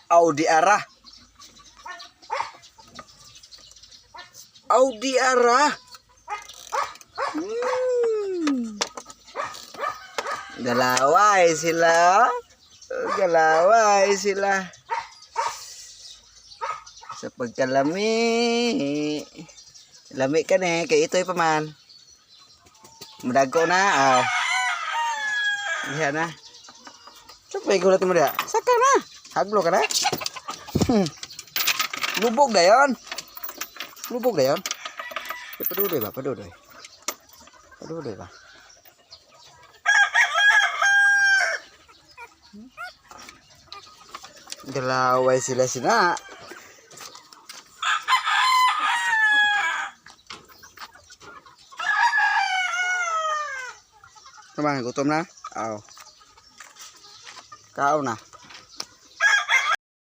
Audi arah. Audi arah. Galaway sila. Galaway sila. Sa pagkalami. Lami ka na kay ito'y paman. Mudago na. Oh. Diyan na. Sampai gulat mo dia. Saka na. Haglo ka na. Lubog na yun. Lubog na yun. Padudoy ba? Padudoy. Padudoy ba? Galaway sila sina. Naman, gutom na? Oo. Kao na.